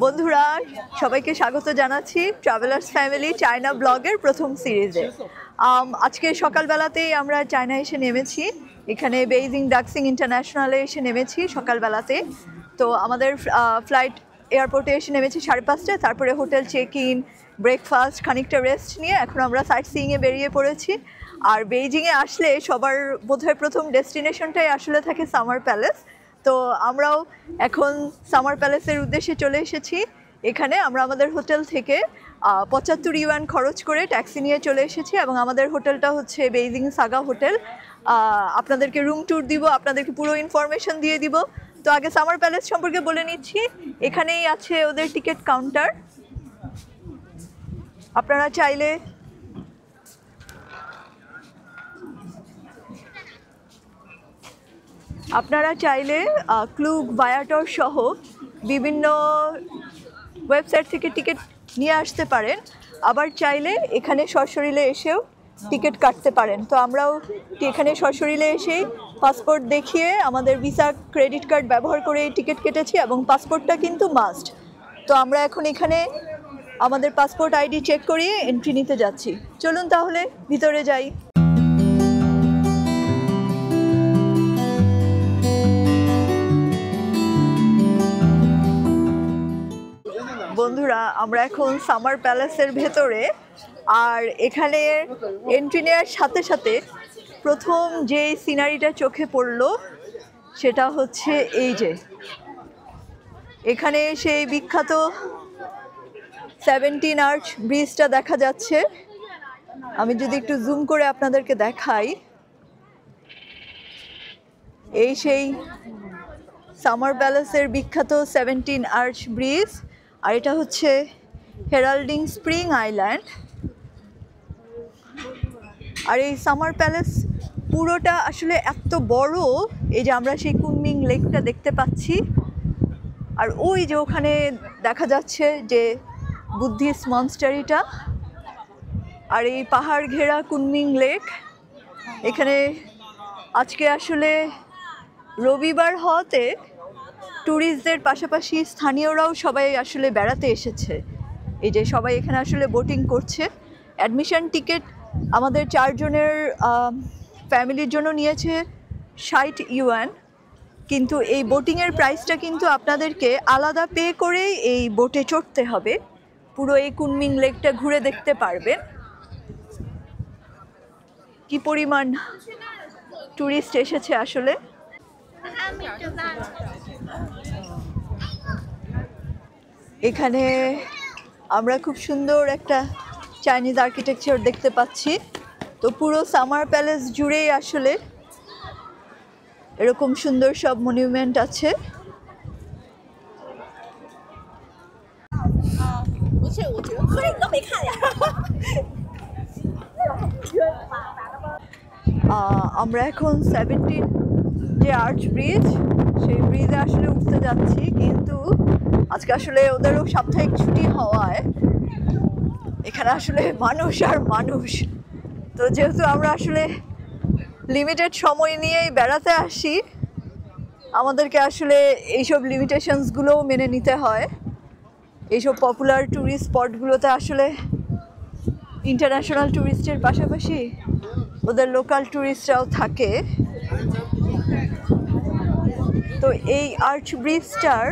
বন্ধুরা সবাইকে স্বাগত জানাচ্ছি ট্রাভেলার্স ফ্যামিলি চায়না ব্লগের প্রথম সিরিজে। আজকে সকালবেলাতেই আমরা চায়না এসে নেমেছি, এখানে বেইজিং ডাক্সিং ইন্টারন্যাশনালে এসে নেমেছি সকালবেলাতে। তো আমাদের ফ্লাইট এয়ারপোর্টে এসে নেমেছি 5:30টায়, তারপরে হোটেল চেক ইন, ব্রেকফাস্ট, খানিকটা রেস্ট নিয়ে এখন আমরা সাইট সিইংয়ে বেরিয়ে পড়েছি। আর বেইজিংয়ে আসলে সবার বোধহয় প্রথম ডেস্টিনেশনটাই আসলে থাকে সামার প্যালেস। তো আমরাও এখন সামার প্যালেসের উদ্দেশ্যে চলে এসেছি। এখানে আমরা আমাদের হোটেল থেকে 75 ইউয়ান খরচ করে ট্যাক্সি নিয়ে চলে এসেছি এবং আমাদের হোটেলটা হচ্ছে বেইজিং সাগা হোটেল। আপনাদেরকে রুম ট্যুর দিব, আপনাদেরকে পুরো ইনফরমেশন দিয়ে দিব। তো আগে সামার প্যালেস সম্পর্কে বলে নিচ্ছি। এখানেই আছে ওদের টিকিট কাউন্টার। আপনারা চাইলে ক্লুগ, ভায়াটর সহ বিভিন্ন ওয়েবসাইট থেকে টিকিট নিয়ে আসতে পারেন, আবার চাইলে এখানে সশরীরে এসেও টিকিট কাটতে পারেন। তো আমরাও এখানে সশরীরে এসেই পাসপোর্ট দেখিয়ে আমাদের ভিসা ক্রেডিট কার্ড ব্যবহার করে এই টিকিট কেটেছি এবং পাসপোর্টটা কিন্তু মাস্ট। তো আমরা এখন এখানে আমাদের পাসপোর্ট আইডি চেক করিয়ে এন্ট্রি নিতে যাচ্ছি। চলুন তাহলে ভিতরে যাই। বন্ধুরা আমরা এখন সামার প্যালেসের ভেতরে, আর এখানে এন্ট্রি নেওয়ার সাথে সাথে প্রথম যে সিনারিটা চোখে পড়লো সেটা হচ্ছে এই যে এখানে সেই বিখ্যাত 17 আর্চ ব্রিজটা দেখা যাচ্ছে। আমি যদি একটু জুম করে আপনাদেরকে দেখাই, এই সেই সামার প্যালেসের বিখ্যাত 17 আর্চ ব্রিজ। আর এটা হচ্ছে হেরাল্ডিং স্প্রিং আইল্যান্ড। আর এই সামার প্যালেস পুরোটা আসলে এত বড়, এই যে আমরা সেই কুনমিং লেকটা দেখতে পাচ্ছি, আর ওই যে ওখানে দেখা যাচ্ছে যে বুদ্ধিস্ট মনস্টারিটা, আর এই পাহাড় ঘেরা কুনমিং লেক। এখানে আজকে আসলে রবিবার হওয়াতে ট্যুরিস্টদের পাশাপাশি স্থানীয়রাও সবাই আসলে বেড়াতে এসেছে। এই যে সবাই এখানে আসলে বোটিং করছে। অ্যাডমিশন টিকিট আমাদের 4 জনের ফ্যামিলির জন্য নিয়েছে 60 ইউয়ান, কিন্তু এই বোটিংয়ের প্রাইসটা কিন্তু আপনাদেরকে আলাদা পে করেই এই বোটে চড়তে হবে। পুরো এই কুনমিং লেকটা ঘুরে দেখতে পারবেন। কি পরিমাণ ট্যুরিস্ট এসেছে আসলে। এখানে আমরা খুব সুন্দর একটা চাইনিজ আর্কিটেকচার দেখতে পাচ্ছি। তো পুরো সামার প্যালেস জুড়েই আসলে এরকম সুন্দর সব মনিউমেন্ট আছে। আমরা এখন 17 যে আর্চ ব্রিজ, সেই ব্রিজে আসলে উঠতে যাচ্ছি, কিন্তু আজকে আসলে ওদেরও সাপ্তাহিক ছুটি হওয়ায় এখানে আসলে মানুষ আর মানুষ। তো যেহেতু আমরা আসলে লিমিটেড সময় নিয়েই বেড়াতে আসি, আমাদেরকে আসলে এইসব লিমিটেশনসগুলোও মেনে নিতে হয়। এইসব পপুলার ট্যুরিস্ট স্পটগুলোতে আসলে ইন্টারন্যাশনাল ট্যুরিস্টের পাশাপাশি ওদের লোকাল ট্যুরিস্টরাও থাকে। তো এই আর্চ ব্রিজটার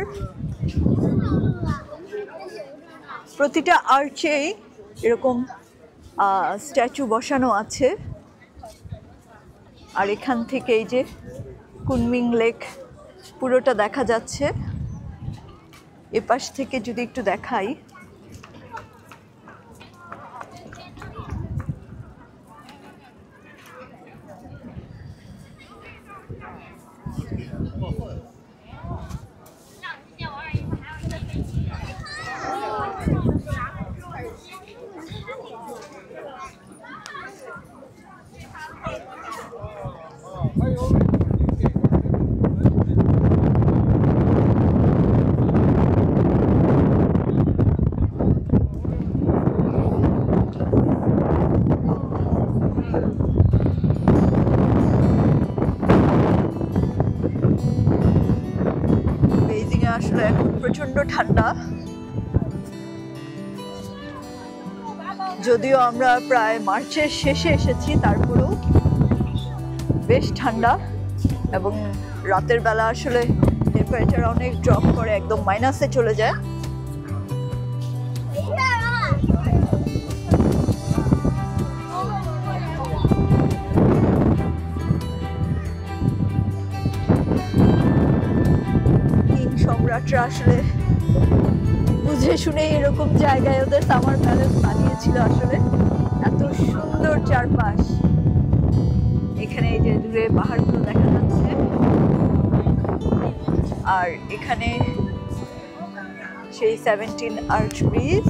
প্রতিটা আর্চেই এরকম স্ট্যাচু বসানো আছে। আর এখান থেকে এই যে কুনমিং লেক পুরোটা দেখা যাচ্ছে। এপাশ থেকে যদি একটু দেখাই, বেইজিংয়ে আসলে এখন প্রচণ্ড ঠান্ডা। যদিও আমরা প্রায় মার্চের শেষে এসেছি, তারপরেও বেশ ঠান্ডা এবং রাতের বেলা আসলে টেম্পারেচার অনেক ড্রপ করে, একদম মাইনাসে চলে যায়। কিং সম্রাটরা আসলে বুঝে শুনে এরকম জায়গায় ওদের সামার প্যালেস বানিয়েছিল। আসলে এত সুন্দর চারপাশ, এখানে এই যে দূরে পাহাড়গুলো দেখা যাচ্ছে, আর এখানে সেই 17 আর্চ ব্রিজ।